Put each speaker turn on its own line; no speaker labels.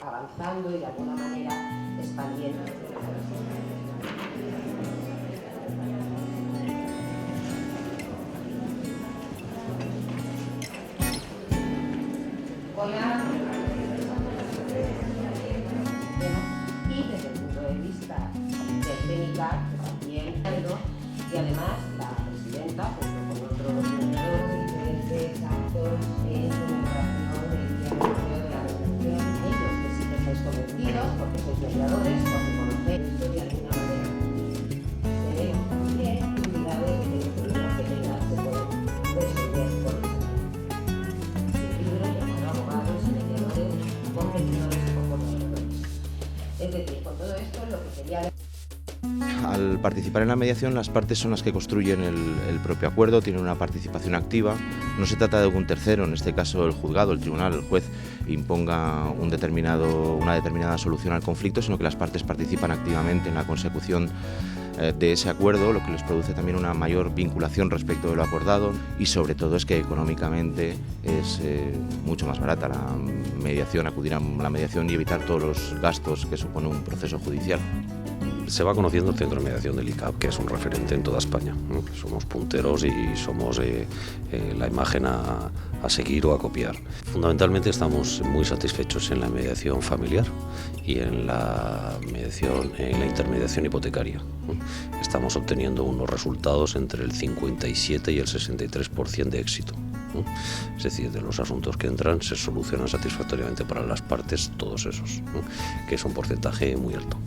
avanzando y de alguna manera expandiendo. Hola. Y desde el punto de vista técnica también, y además la presidenta, junto con otros mediadores, diferentes actos en conmemoración del Día Europeo de la Mediación, ellos que sí que estáis convencidos, porque sois mediadores, porque conocéis esto de alguna manera. Tenemos también unidades de problemas que tengas que pueden resolver con el libro llamado Abogados y Mediadores, Convenciones y Comportadores. Es decir, con todo esto lo que quería...
Al participar en la mediación, las partes son las que construyen el propio acuerdo, tienen una participación activa. No se trata de que un tercero, en este caso el juzgado, el tribunal, el juez, imponga una determinada solución al conflicto, sino que las partes participan activamente en la consecución de ese acuerdo, lo que les produce también una mayor vinculación respecto de lo acordado, y sobre todo es que económicamente es mucho más barata la mediación, acudir a la mediación y evitar todos los gastos que supone un proceso judicial.
Se va conociendo el Centro de Mediación del ICAP, que es un referente en toda España. Somos punteros y somos la imagen a seguir o a copiar. Fundamentalmente estamos muy satisfechos en la mediación familiar y en la intermediación hipotecaria. Estamos obteniendo unos resultados entre el 57 y el 63% de éxito. Es decir, de los asuntos que entran se solucionan satisfactoriamente para las partes todos esos, que es un porcentaje muy alto.